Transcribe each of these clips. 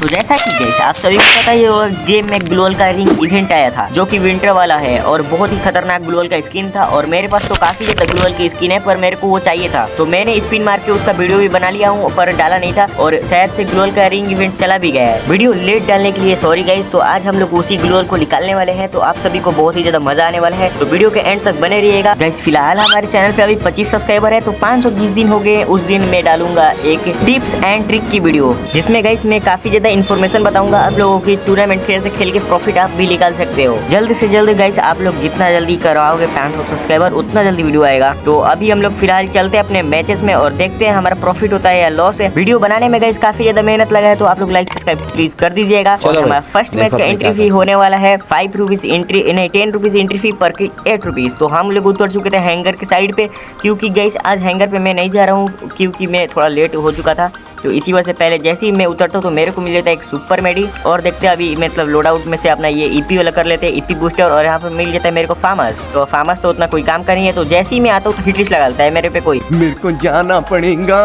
तो जैसा कि गाइस आप सभी को पता ही होगा, गेम में ग्लोअल का रिंग इवेंट आया था जो कि विंटर वाला है और बहुत ही खतरनाक ग्लोअल का स्किन था। और मेरे पास तो काफी ज्यादा ग्लोअल की स्किन है, पर मेरे को वो चाहिए था तो मैंने स्पिन मार के उसका वीडियो भी बना लिया हूँ, पर डाला नहीं था और शायद से ग्लोअल का रिंग इवेंट चला भी गया है। वीडियो लेट डालने के लिए सॉरी गाइस। तो आज हम लोग उसी ग्लोअल को निकालने वाले हैं, तो आप सभी को बहुत ही ज्यादा मजा आने वाला है, तो वीडियो के एंड तक बने रहिएगा गाइस। फिलहाल हमारे चैनल पे अभी 25 सब्सक्राइबर है, तो 520 दिन हो गए, उस दिन मैं डालूंगा एक टिप्स एंड ट्रिक की वीडियो जिसमें गाइस मैं काफी ज्यादा इन्फॉर्मेशन बताऊंगा आप लोगों की। टूर्नामेंट कैसे खेल के प्रॉफिट आप भी निकाल सकते हो। जल्द से जल्द गाइस आप लोग जितना जल्दी करवाओगे 500 सब्सक्राइबर उतना जल्दी वीडियो आएगा। तो अभी हम लोग फिलहाल चलते हैं अपने मैचेस में और देखते हैं हमारा प्रॉफिट होता है या लॉस है। वीडियो बनाने में गाइस काफी ज्यादा मेहनत लगा है, तो आप लोग लाइक सब्सक्राइब प्लीज कर दीजिएगा। और हमारा फर्स्ट मैच का एंट्री फी होने वाला है 5 रुपीज एंट्री, नहीं 10 रुपीज एंट्री फी पर 8 रुपीज। तो हम लोग उतर चुके थे हैंगर के साइड पे, क्योंकि गाइस आज हैंगर पे मैं नहीं जा रहा हूँ क्योंकि मैं थोड़ा लेट हो चुका था। तो इसी वजह से पहले जैसे ही मैं उतरता हूँ तो मेरे को मिल जाता है एक सुपर मेडी। और देखते हैं अभी मतलब लोड आउट में से अपना ये ईपी वाला कर लेते हैं, ईपी बूस्टर। और यहाँ पे मिल जाता है मेरे को फार्मर्स। तो फार्मर्स तो उतना कोई काम का नहीं है, तो जैसे ही मैं आता हूँ तो हिटलिस्ट लगाता है मेरे पे कोई, मेरे को जाना पड़ेगा।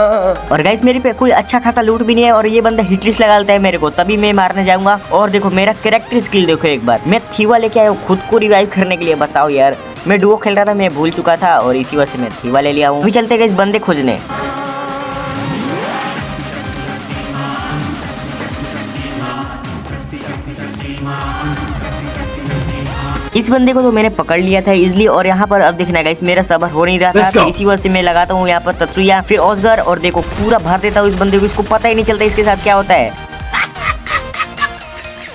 और गाइस मेरे पे कोई अच्छा खासा लूट भी नहीं है और ये बंदा हिटलिस्ट लगाता है मेरे को, तभी मैं मारने जाऊंगा। और देखो मेरा कैरेक्टर स्किल देखो एक बार, मैं थीवा लेके आया हूँ खुद को रिवाइव करने के लिए। बताओ यार, मैं डुओ खेल रहा था, मैं भूल चुका था और इसी वजह से मैं थीवा ले लिया हूँ। अभी चलते गाइस बंदे खोजने। इस बंदे को तो मैंने पकड़ लिया था इजली। और यहाँ पर अब देखना गाइस मेरा सबर हो नहीं रहा था, तो इसी वजह से मैं लगाता हूँ यहाँ पर तत्सुया, फिर ऑस्गर, और देखो पूरा भर देता हूँ इस बंदे को। इसको पता ही नहीं चलता इसके साथ क्या होता है।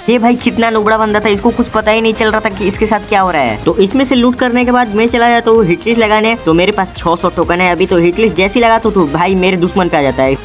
ये भाई कितना नुबड़ा बंदा था, इसको कुछ पता ही नहीं चल रहा था कि इसके साथ क्या हो रहा है। तो इसमें से लूट करने के बाद मैं चला जाता हूँ हिटलिस्ट लगाने। तो मेरे पास 600 टोकन है अभी, तो हिटलिस्ट जैसे ही लगाता हूँ तो भाई मेरे दुश्मन पे आ जाता है।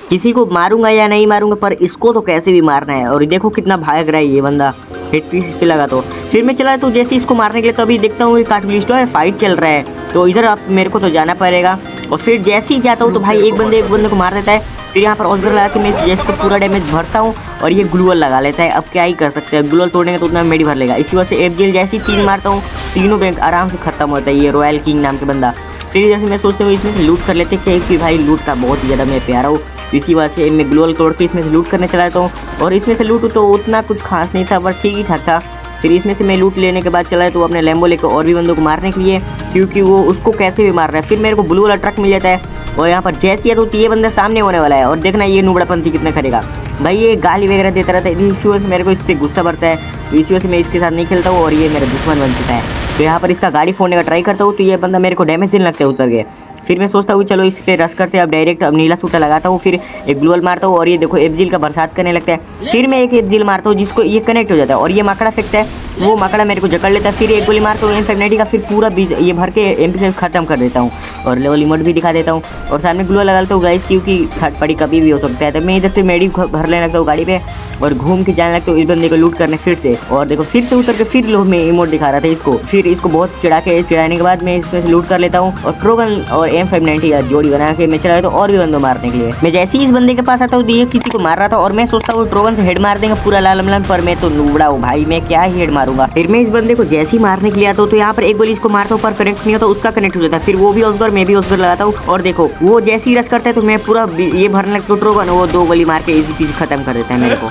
किसी को मारूंगा या नहीं मारूंगा, पर इसको तो कैसे भी मारना है। और देखो कितना भाग रहा है ये बंदा, हिटलिस्ट पे लगा। तो फिर मैं चला तो जैसे इसको मारने के लिए, तो अभी देखता हूँ कार्टूनिस्ट है, फाइट चल रहा है, तो इधर आप मेरे को तो जाना पड़ेगा। और फिर जैसे ही जाता हूँ तो भाई एक बंदे को मार देता है। फिर यहाँ पर ऑस्गर लगा के मैं जैसे को पूरा डैमेज भरता हूँ और ये ग्लूअल लगा लेता है। अब क्या ही कर सकते हैं, ग्लूअल तोड़ेंगे तो उतना मेडी भर लेगा। इसी वजह से एफजीएल जैसे ही 3 मारता हूँ, तीनों बैंक आराम से खत्म होता है। ये रॉयल किंग नाम के बंदा। फिर जैसे मैं सोचता हूँ इसमें से लूट कर लेते हैं कि भाई लूट का बहुत ही ज़्यादा मैं प्यारा हूँ। इसी वजह से मैं ग्लोअल तोड़ के इसमें से लूट करने चला जाता हूँ। और इसमें से लूट तो उतना कुछ खास नहीं था, पर ठीक ही ठाक था। फिर इसमें से मैं लूट लेने के बाद चला तो अपने लैम्बो लेकर और भी बंदों को मारने के लिए, क्योंकि वो उसको कैसे भी मार रहा है। फिर मेरे को ब्लू वाला ट्रक मिल जाता है और यहाँ पर जैसे ही तो ये बंदा सामने होने वाला है। और देखना ये नुबड़ापंथी कितना करेगा भाई, ये गाली वगैरह देता रहता है, इसी वजह से मेरे को इस पर गुस्सा बढ़ता है। तो इसी वजह से मैं इसके साथ नहीं खेलता हूँ और ये मेरा दुश्मन बन चुका है। तो यहाँ पर इसका गाड़ी फोड़ने का ट्राई करता हूँ, तो ये बंदा मेरे को डैमेज देने लगता है उतर के। फिर मैं सोचता हूँ चलो इस पर रश करते हैं। अब डायरेक्ट अब नीला सूटा लगाता हूँ, फिर एक ग्लोअल मारता हूँ और ये देखो एफजीएल का बरसात करने लगता है। फिर मैं एक एफजीएल मारता हूँ जिसको ये कनेक्ट हो जाता है और ये माकड़ा फेंकता है, वो माकड़ा मेरे को जकड़ लेता है। फिर एक गोली मारता हूँ M590 का, फिर पूरा ये भर के MP से खत्म कर देता हूँ और लेवल इमोट भी दिखा देता हूँ। और सामने ग्लोअल लगा लेता हूँ गाइस, क्योंकि थर्ड पार्टी कभी भी हो सकता है। तो मैं इधर से मेडी भर लेने लगता हूँ गाड़ी पे और घूम के जाने लगता हूँ इस बंदे को लूट करने फिर से। और देखो फिर से उतर के फिर लो मैं इमोट दिखा रहा था इसको। फिर इसको बहुत चिढ़ाने के बाद मैं इसमें से लूट कर लेता हूँ और ट्रोगन और M590 का जोड़ी बना के मैं चला जाता हूँ और भी बंदों मारने के लिए। मैं जैसे ही इस बंदे के पास आता हूँ तो ये किसी को मार रहा था और मैं सोचता हूँ ट्रोगन से हेड मार देंगे पूरा लाल मलम, पर मैं तो नुबड़ा हूँ भाई, मैं क्या ही हेड मारूंगा। फिर मैं इस बंदे को जैसे ही मारने के लिए आता हूँ तो यहाँ पर एक गोली इसको मारता हूँ पर कनेक्ट नहीं होता, उसका कनेक्ट हो जाता है। फिर वो भी ऑस्गर, मैं भी ऑस्गर लगाता हूँ और देखो वो जैसे ही रश करता है तो मैं पूरा ये भरने लगता हूँ ट्रोगन, वो 2 गोली मार के इजी पीजी खत्म कर देता है मेरे को।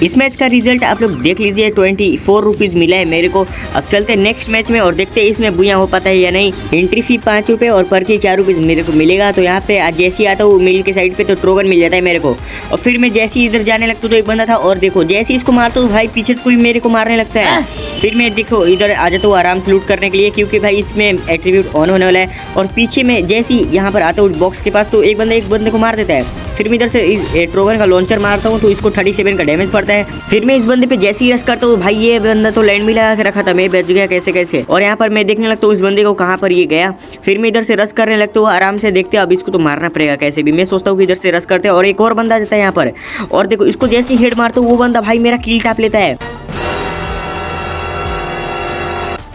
इस मैच का रिजल्ट आप लोग देख लीजिए, 24 रुपीज़ मिला है मेरे को। अब चलते हैं नेक्स्ट मैच में और देखते हैं इसमें बुया हो पाता है या नहीं। एंट्री फी 5 रुपये और पर की 4 रुपीज़ मेरे को मिलेगा। तो यहाँ पे आज जैसे ही आता हूँ मिल के साइड पे तो ट्रोगन मिल जाता है मेरे को। और फिर मैं जैसे ही इधर जाने लगता हूँ तो एक बंदा था और देखो जैसे ही इसको मारता हूँ भाई पीछे से कोई मेरे को मारने लगता है। फिर मैं देखो इधर आ जाता हूँ आराम से लूट करने के लिए, क्योंकि भाई इसमें एट्रीब्यूट ऑन होने वाला है। और पीछे में जैसे ही यहाँ पर आता हूँ बॉक्स के पास तो एक बंदे को मार देता है। फिर मैं इधर से ट्रोगन का लॉन्चर मारता हूँ तो इसको 37 का डैमेज पड़ता है। फिर मैं इस बंदे पे जैसे ही रश करता हूँ भाई ये बंदा तो लैंड भी लगा के रखा था, मैं बच गया कैसे कैसे। और यहाँ पर मैं देखने लगता हूँ इस बंदे को कहाँ पर ये गया। फिर मैं इधर से रश करने लगता हूँ आराम से, देखते हैं अब इसको तो मारना पड़ेगा कैसे भी। मैं सोचता हूँ कि इधर से रश करते हैं और एक और बंदा आ जाता है यहाँ पर और देखो इसको जैसे ही हेड मारता हूँ वो बंदा भाई मेरा किल टाप लेता है।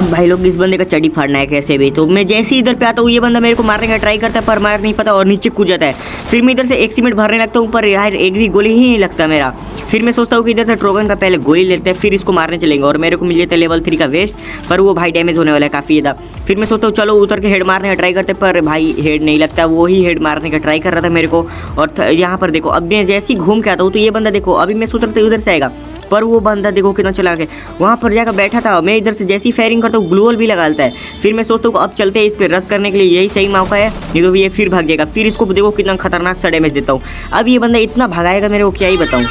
भाई लोग इस बंदे का चड्डी फाड़ना है कैसे भी। तो मैं जैसे ही इधर पे आता हूँ ये बंदा मेरे को मारने का ट्राई करता है पर मार नहीं पाता और नीचे कूद जाता है। फिर मैं इधर से एक सीमेंट भरने लगता हूँ पर यार एक भी गोली ही नहीं लगता मेरा। फिर मैं सोचता हूँ कि इधर से ट्रोगन का पहले गोली लेते हैं फिर इसको मारने चलेंगे और मेरे को मिल जाता है लेवल 3 का वेस्ट, पर वो भाई डैमेज होने वाला है काफ़ी ज़्यादा। फिर मैं सोचता हूँ चलो उतर के हेड मारने का ट्राई करते पर भाई हेड नहीं लगता, वो ही हेड मारने का ट्राई कर रहा था मेरे को। और यहाँ पर देखो अब मैं जैसे ही घूम के आता हूँ तो ये बंदा देखो अभी मैं सोच रहा था उधर से आएगा पर वो बंदा देखो कितना चला के वहाँ पर जाकर बैठा था। मैं इधर से जैसी फायरिंग करता हूँ ग्लूअल भी लगाता है। फिर मैं सोचता हूँ अब चलते हैं इस पर रश करने के लिए, यही सही मौका है, नहीं तो ये फिर भाग जाएगा। फिर इसको देखो कितना खतरनाक सा डैमेज देता हूँ। अब ये बंदा इतना भगाएगा मेरे को क्या ही बताऊँ।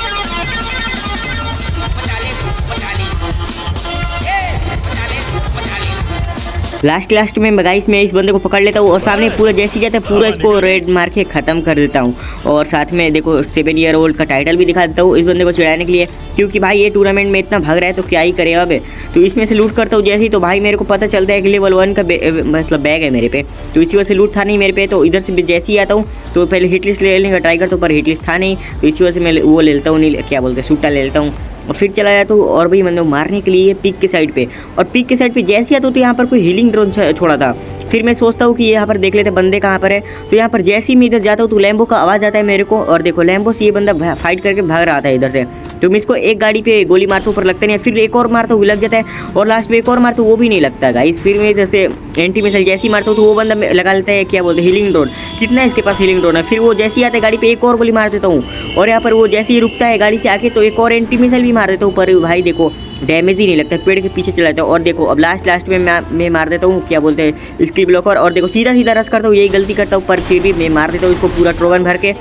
लास्ट में गाइस मैं इस बंदे को पकड़ लेता हूँ और सामने पूरा जैसे जाता है पूरा इसको रेड मार के ख़त्म कर देता हूँ। और साथ में देखो 7 ईयर ओल्ड का टाइटल भी दिखा देता हूँ इस बंदे को चिढ़ाने के लिए, क्योंकि भाई ये टूर्नामेंट में इतना भाग रहा है तो क्या ही करे अब। तो इसमें से लूट करता हूँ जैसे ही तो भाई मेरे को पता चलता है कि लेवल 1 का मतलब बैग है मेरे पे, तो इसी वजह से लूट था नहीं मेरे पे। तो इधर से जैसे ही आता हूँ तो पहले हिट लिस्ट लेने का ट्राई करता हूँ पर हिट लिस्ट था नहीं, तो इसी वजह से मैं वो ले लेता हूँ, नहीं क्या बोलते हैं सूटा ले लेता हूँ और फिर चला जाता हूँ और भी मतलब मारने के लिए पिक के साइड पे। और पिक के साइड पे जैसे आता हूँ तो यहाँ पर कोई हीलिंग ड्रोन छोड़ा था। फिर मैं सोचता हूँ कि यहाँ पर देख लेते बंदे कहाँ पर है। तो यहाँ पर जैसे ही मैं इधर जाता हूँ तो लैम्बो का आवाज़ आता है मेरे को और देखो लैम्बो से ये बंदा फाइट करके भाग रहा था इधर से। तो मैं इसको एक गाड़ी पे गोली मारता हूँ पर लगता नहीं है, फिर एक और मारता हूँ वो लग जाता है और लास्ट में एक और मारता हूँ वो भी नहीं लगता गाइस। फिर मैं इधर से एंटी मिसाइल जैसे ही मारता हूँ तो वो बंदा लगा लेता है क्या बोलते हैं हीलिंग ड्रोन, कितना है इसके पास हीलिंग ड्रोन है। फिर वो जैसे ही आता है गाड़ी पे एक और गोली मार देता हूँ और यहाँ पर वो जैसे ही रुकता है गाड़ी से आके तो एक और एंटी मिसाइल भी मार देता हूँ पर भाई देखो डैमेज ही नहीं लगता, पेड़ के पीछे चला जाता है। और देखो अब लास्ट में मैं मार देता हूँ क्या बोलते हैं स्किल ब्लॉकर और देखो सीधा रश करता हूँ, यही गलती करता हूँ पर फिर भी मैं मार देता हूँ इसको पूरा ट्रोगन भर के।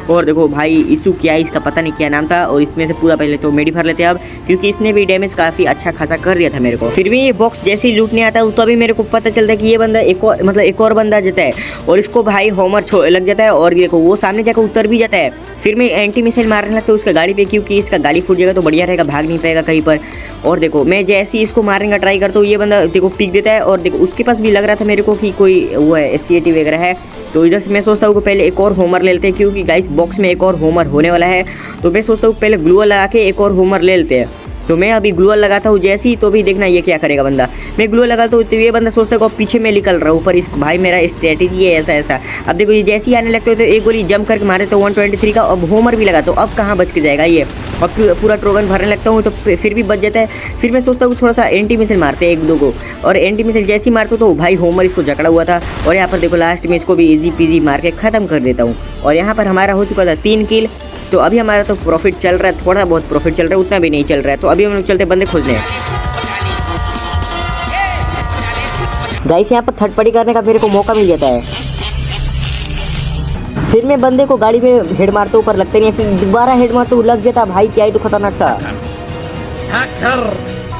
और देखो भाई इशू क्या है इसका पता नहीं क्या नाम था और इसमें से पूरा पहले तो मेडी भर लेते हैं अब, क्योंकि इसने भी डैमेज काफ़ी अच्छा खासा कर दिया था मेरे को। फिर भी ये बॉक्स जैसे ही लूटने आता है तो अभी मेरे को पता चलता है कि ये बंदा एक और बंदा जाता है और इसको भाई होमर लग जाता है और देखो वो सामने जाकर उतर भी जाता है। फिर मैं एंटी मिसाइल मारने लगता हूँ उसका गाड़ी पे, क्योंकि इसका गाड़ी फूट जाएगा तो बढ़िया रहेगा, भाग नहीं पाएगा कहीं पर। और देखो मैं जैसे ही इसको मारने का ट्राई करता हूँ ये बंदा देखो पीक देता है और देखो उसके पास भी लग रहा था मेरे को कि कोई वो है SCAT वगैरह है। तो इधर से मैं सोचता हूँ कि पहले एक और होमर ले लेते हैं, क्योंकि गाइस बॉक्स में एक और होमर होने वाला है। तो मैं सोचता हूँ पहले ग्लूअल लगा के एक और होमर ले लेते हैं। तो मैं अभी ग्लूअल लगाता हूँ जैसे ही, तो भी देखना ये क्या करेगा बंदा। मैं ग्लूअल लगाता हूँ तो ये बंदा सोचता है कि पीछे मैं निकल रहा हूँ, पर इस भाई मेरा स्ट्रेटेजी है ऐसा। अब देखो ये जैसे ही आने लगते हो तो एक गोली जंप करके मारे तो 123 का अब होमर भी लगाता हूँ, अब कहाँ बच के जाएगा ये। और पूरा ट्रोगन भरने लगता हूँ तो फिर भी बच जाता है। फिर मैं सोचता हूँ थोड़ा सा एंटी मिसाइल मारते हैं एक दो को, और एंटी मिसाइल जैसे ही मारता हूँ तो भाई होमर इसको जकड़ा हुआ था। और यहाँ पर देखो लास्ट में इसको भी इजी पीजी मार के ख़त्म कर देता हूँ। और यहाँ पर हमारा हो चुका था 3 किल। तो अभी हमारा तो प्रॉफिट चल रहा है, थोड़ा बहुत प्रॉफिट चल रहा है, उतना भी नहीं चल रहा है। तो अभी हम लोग चलते बंदे खोजने। गाइस यहाँ पर थर्ड पार्टी करने का मेरे को मौका मिल जाता है। फिर मैं बंदे को गाड़ी में हेड मारता हूँ पर लगता नहीं है, फिर दोबारा हेड मारता हूँ लग जाता भाई, क्या ही तो खतरनाक सा।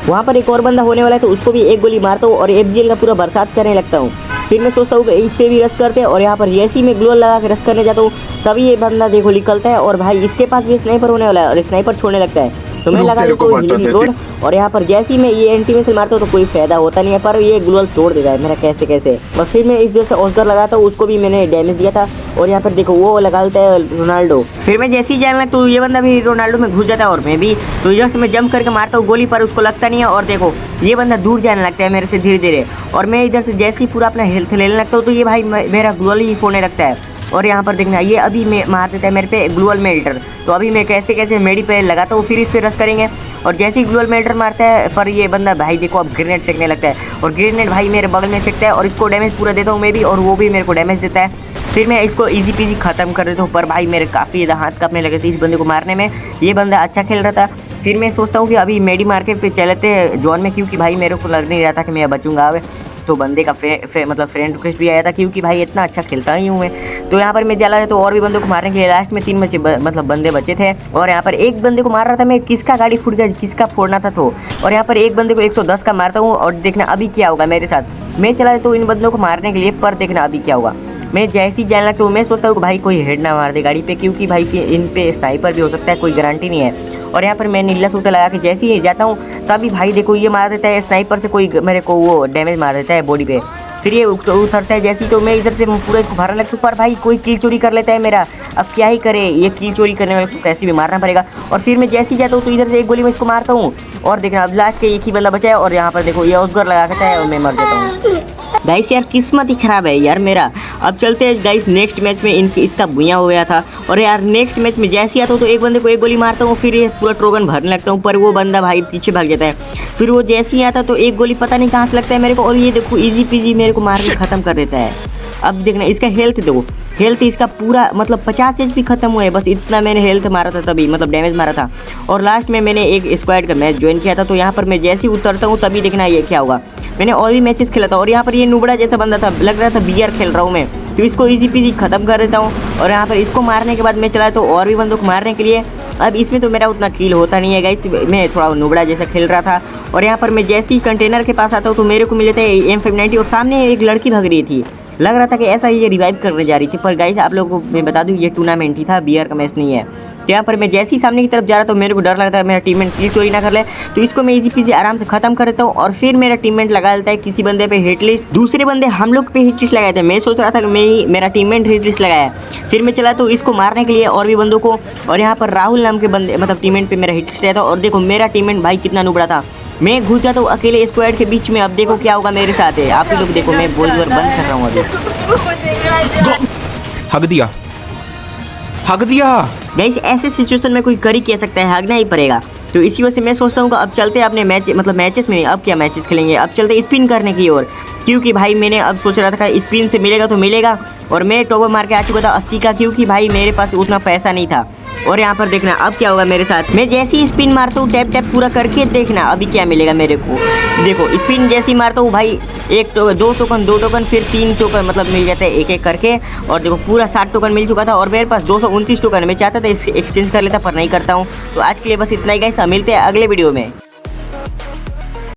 वहाँ पर एक और बंदा होने वाला है तो उसको भी एक गोली मारता हूँ और FGL का पूरा बरसात करने लगता हूँ। फिर मैं सोचता हूँ कि इस पे भी रश करते हैं और यहाँ पर जैसे ही मैं ग्लोअल लगा के रश करने जाता हूँ तभी ये बंदा देखो निकलता है और भाई इसके पास भी स्नाइपर होने वाला है और स्नाइपर छोड़ने लगता है। तो मैं लगा देता हूँ हीलिंग ड्रोन और यहाँ पर जैसे ही मैं ये एंटी मिसाइल मारता हूँ तो कोई फायदा होता नहीं है, पर ये ग्लोअल तोड़ देता है मेरा कैसे। और फिर मैं इस वजह से ऑस्कर लगाता हूँ, उसको भी मैंने डैमेज दिया था। और यहाँ पर देखो वो लगाता है रोनाल्डो। फिर मैं जैसे ही जाने लगता हूँ ये बंदा भी रोनाल्डो में घुस जाता है और मैं भी, तो इधर से मैं जंप करके मारता हूँ गोली पर उसको लगता नहीं है। और देखो ये बंदा दूर जाने लगता है मेरे से धीरे धीरे, और मैं इधर से जैसे ही पूरा अपना हेल्थ लेने लगता हूँ तो ये भाई मेरा ग्लोअल ही फोड़ने लगता है। और यहाँ पर देखना ये अभी मार देता है मेरे पे ग्लूअल मेल्टर। तो अभी मैं कैसे मेडी पे लगाता हूँ, फिर इस पे रश करेंगे। और जैसे ही ग्लूअल मेल्टर मारता है पर ये बंदा भाई देखो अब ग्रेनेड फेंकने लगता है और ग्रेनेड भाई मेरे बगल में फेंकता है और इसको डैमेज पूरा देता हूँ मैं भी, और वो भी मेरे को डैमेज देता है। फिर मैं इसको इजी पीजी ख़त्म कर देता हूँ, पर भाई मेरे काफ़ी ज़्यादा हाथ कांपने लगे थे इस बंदे को मारने में। ये बंदा अच्छा खेल रहा था। फिर मैं सोचता हूँ कि अभी मेडी मार के फिर चलते हैं जोन में, क्योंकि भाई मेरे को लग नहीं रहा था कि मैं बचूंगा अब। तो बंदे का मतलब फ्रेंड रिक्वेस्ट भी आया था, क्योंकि भाई इतना अच्छा खेलता ही हूँ मैं। तो यहाँ पर मैं चला है तो और भी बंदों को मारने के लिए लास्ट में 3 मतलब बंदे बचे थे। और यहाँ पर एक बंदे को मार रहा था मैं, किसका गाड़ी फूट गया, किसका फोड़ना था तो। और यहाँ पर एक बंदे को 110 का मारता हूँ और देखना अभी क्या होगा मेरे साथ। मैं चला तो इन बंदों को मारने के लिए, पर देखना अभी क्या होगा। मैं जैसे ही जाने लगता हूँ मैं सोचता हूँ कि भाई कोई हेड ना मार दे गाड़ी पे, क्योंकि भाई इन पे स्नाइपर भी हो सकता है, कोई गारंटी नहीं है। और यहाँ पर मैं नीला सूट लगा के जैसे ही जाता हूँ तभी भाई देखो ये मार देता है स्नाइपर से, कोई मेरे को वो डैमेज मार देता है बॉडी पे। फिर ये उतरता है जैसे ही, तो मैं इधर से पूरा इसको भरने लगता हूँ, पर भाई कोई किल चोरी कर लेता है मेरा। अब क्या ही करे, ये किल चोरी करने वाले को कैसे भी मारना पड़ेगा। और फिर मैं जैसे ही जाता हूँ तो इधर से एक गोली में इसको मारता हूँ, और देखना अब लास्ट के एक ही बंदा बचा है। और यहाँ पर देखो ये ऑस्कर लगा के है और मैं मर जाता हूँ। गाइस यार किस्मत ही खराब है यार मेरा। अब चलते हैं गाइस नेक्स्ट मैच में, इसका भुइयां हो गया था। और यार नेक्स्ट मैच में जैसे ही आता हूँ तो एक बंदे को एक गोली मारता हूँ, फिर ये पूरा ट्रोगन भरने लगता हूँ, पर वो बंदा भाई पीछे भाग जाता है। फिर वो जैसे ही आता तो एक गोली पता नहीं कहाँ से लगता है मेरे को, और ये देखो इजी पीजी मेरे को मार के ख़त्म कर देता है। अब देखना इसका हेल्थ देखो, हेल्थ इसका पूरा मतलब 50 HP खत्म हुआ है, बस इतना मैंने हेल्थ मारा था तभी, मतलब डैमेज मारा था। और लास्ट में मैंने एक स्क्वाड का मैच ज्वाइन किया था, तो यहाँ पर मैं जैसे ही उतरता हूँ तभी देखना ये क्या होगा। मैंने और भी मैचेस खेला था, और यहाँ पर ये नुबड़ा जैसा बंदा था, लग रहा था बीआर खेल रहा हूँ मैं, तो इसको इजी पीजी खत्म कर देता हूँ। और यहाँ पर इसको मारने के बाद मैं चला तो और भी बंदों को मारने के लिए। अब इसमें तो मेरा उतना किल होता नहीं है गाइस, मैं थोड़ा नुबड़ा जैसा खेल रहा था। और यहाँ पर मैं जैसे ही कंटेनर के पास आता हूँ तो मेरे को मिल जाता है M590, और सामने एक लड़की भाग रही थी, लग रहा था कि ऐसा ही ये रिवाइव करने जा रही थी। पर गाइस आप लोगों को मैं बता दूं ये टूर्नामेंट ही था, बीआर का मैच नहीं है। तो यहाँ पर मैं जैसे ही सामने की तरफ जा रहा तो मेरे को डर लगता है मेरा टीममेट किल चोरी ना कर ले, तो इसको मैं इजी पीजी आराम से खत्म कर देता हूँ। और फिर मेरा टीममेट लगा देता है किसी बंदे पे हिट लिस्ट, दूसरे बंदे हम लोग पे हिट लिस्ट लगाए थे। मैं सोच रहा था कि मेरा टीममेट हिट लिस्ट लगाया। फिर मैं चला तो इसको मारने के लिए और भी बंदों को, और यहाँ पर राहुल नाम के बंदे मतलब टीममेट पे मेरा हिट लिस्ट आया था। और देखो मेरा टीममेट भाई कितना नुबड़ा था, मैं घुस जाता हूँ अकेले स्क्वाड के बीच में। अब देखो क्या होगा मेरे साथ है, आप ही लोग देखो, मैं बोल बंद कर रहा हूँ अभी। हक दिया। गाइस ऐसे सिचुएशन में कोई कर ही कह सकता है, हगना ही पड़ेगा। तो इसी वजह से मैं सोचता हूँ कि अब चलते हैं अपने मैच मतलब मैचेस में, अब क्या मैचेस खेलेंगे, अब चलते स्पिन करने की ओर। क्योंकि भाई मैंने अब सोच रहा था स्पिन से मिलेगा तो मिलेगा, और मैं टॉपर मार के आ चुका था 80 का, क्योंकि भाई मेरे पास उतना पैसा नहीं था। और यहाँ पर देखना अब क्या होगा मेरे साथ, मैं जैसे ही स्पिन मारता हूँ टैप टैप पूरा करके, देखना अभी क्या मिलेगा मेरे को। देखो स्पिन जैसे ही मारता हूँ भाई, दो टोकन फिर 3 टोकन मतलब मिल जाता है एक एक करके। और देखो पूरा 7 टोकन मिल चुका था, और मेरे पास 229 टोकन। मैं चाहता था एक्सचेंज कर लेता पर नहीं करता हूँ। तो आज के लिए बस इतना ही गाइस, मिलते हैं अगले वीडियो में।